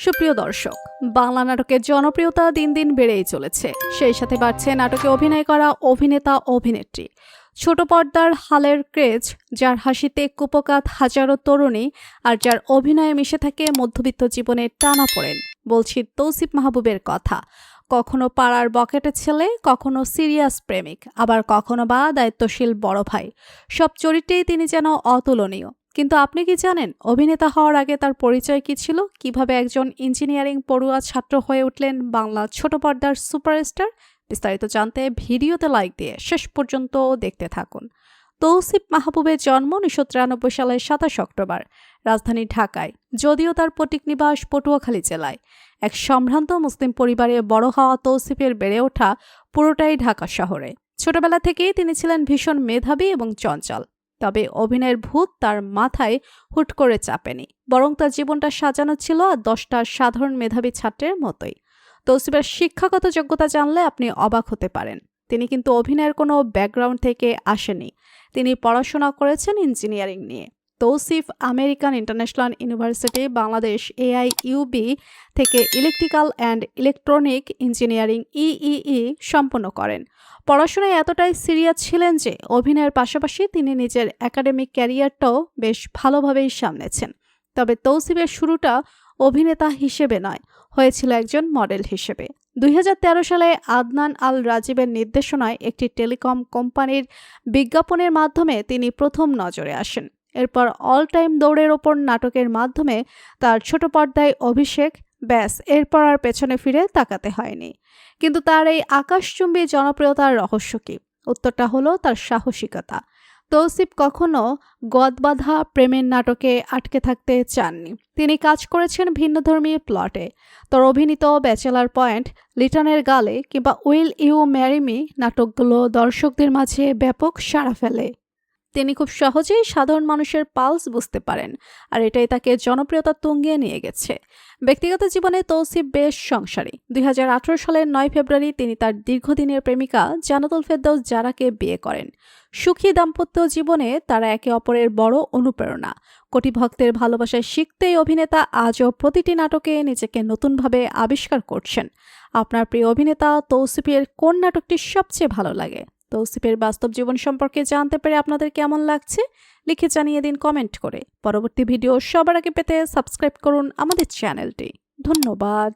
সুপ্রিয় দর্শক, বাংলা নাটকের জনপ্রিয়তা দিন দিন বেড়েই চলেছে। সেই সাথে বাড়ছে নাটকে অভিনয় করা অভিনেতা অভিনেত্রী। ছোট পর্দার হালের ক্রেজ, যার হাসিতে কুপকাত হাজারো তরুণী আর যার অভিনয়ে মিশে থাকে মধ্যবিত্ত জীবনের টানাপোড়েন। বলছি তৌসিফ মাহবুবের কথা। কখনো পাড়ার বকেটে ছেলে, কখনো সিরিয়াস প্রেমিক, আবার কখনো বা দায়িত্বশীল বড় ভাই। সব চরিত্রেই তিনি যেন অতুলনীয়। কিন্তু আপনি কি জানেন অভিনেতা হওয়ার আগে তার পরিচয় কি ছিল? কিভাবে একজন ইঞ্জিনিয়ারিং পড়ুয়া ছাত্র হয়ে উঠলেন বাংলা ছোট পর্দার সুপারস্টার? বিস্তারিত জানতে ভিডিওতে লাইক দিয়ে শেষ পর্যন্ত দেখতে থাকুন। তৌসিফ মাহবুবের জন্ম 1993 সালের 27 অক্টোবর রাজধানী ঢাকায়, যদিও তার পৈতৃক নিবাস পটুয়াখালী জেলায়। এক সম্ভ্রান্ত মুসলিম পরিবারে বড় হওয়া তৌসিফের বেড়ে ওঠা পুরোটাই ঢাকা শহরে। ছোটবেলা থেকেই তিনি ছিলেন ভীষণ মেধাবী এবং চঞ্চল। তবে অভিনয়ের ভূত তার মাথায় হুট করে চাপেনি, বরং তার জীবনটা সাজানো ছিল 10টা সাধারণ মেধাবী ছাত্রের মতোই। তৌসিফের শিক্ষাগত যোগ্যতা জানলে আপনি অবাক হতে পারেন। তিনি কিন্তু অভিনয়ের কোনো ব্যাকগ্রাউন্ড থেকে আসেনি। তিনি পড়াশোনা করেছেন ইঞ্জিনিয়ারিং নিয়ে। Tausif American International University Bangladesh AIUB থেকে electrical and electronic engineering EEE সম্পন্ন করেন। পড়াশোনায় এতটাই সিরিয়াস ছিলেন যে অভিনয়ের পাশাপাশি তিনি নিজের একাডেমিক ক্যারিয়ারটাও বেশ ভালোভাবেই সামলেছেন। তবে তৌসিফের শুরুটা অভিনেতা হিসেবে নয়, হয়েছিল একজন মডেল হিসেবে। 2013 সালে আদনান আল রাজীবের নির্দেশনায় একটি টেলিকম কোম্পানির বিজ্ঞাপনের মাধ্যমে তিনি প্রথম নজরে আসেন। এরপর অল টাইম দৌড়ের ওপর নাটকের মাধ্যমে তার ছোট পর্দায় অভিষেক। ব্যাস, এরপর আর পেছনে ফিরে তাকাতে হয়নি। কিন্তু তার এই আকাশচুম্বী জনপ্রিয়তার রহস্য কি? উত্তরটা হলো তার সাহসিকতা। তৌসিফ কখনো গদবাঁধা প্রেমের নাটকে আটকে থাকতে চাননি। তিনি কাজ করেছেন ভিন্নধর্মী প্লটে। তার অভিনীত ব্যাচেলার পয়েন্ট, লিটনের গালে কিংবা উইল ইউ ম্যারি মি নাটকগুলো দর্শকদের মাঝে ব্যাপক সাড়া ফেলে। তিনি খুব সহজেই সাধারণ মানুষের পালস বুঝতে পারেন, আর এটাই তাকে জনপ্রিয়তা তুঙ্গিয়ে নিয়ে গেছে। ব্যক্তিগত জীবনে তৌসিফ বেশ সংসারী। 2018 সালের 9 ফেব্রুয়ারি তিনি তার দীর্ঘদিনের প্রেমিকা জান্নাতুল ফেরদৌস জারাকে বিয়ে করেন। সুখী দাম্পত্য জীবনে তারা একে অপরের বড় অনুপ্রেরণা। কোটি ভক্তের ভালোবাসায় শিখতেই অভিনেতা আজও প্রতিটি নাটকে নিজেকে নতুনভাবে আবিষ্কার করছেন। আপনার প্রিয় অভিনেতা তৌসিফের কোন নাটকটি সবচেয়ে ভালো লাগে? তৌসিফের বাস্তব জীবন সম্পর্কে জানতে পেরে আপনাদের কেমন লাগছে লিখে জানিয়ে দিন কমেন্ট করে। পরবর্তী ভিডিও সবার আগে পেতে সাবস্ক্রাইব করুন আমাদের চ্যানেলটি। ধন্যবাদ।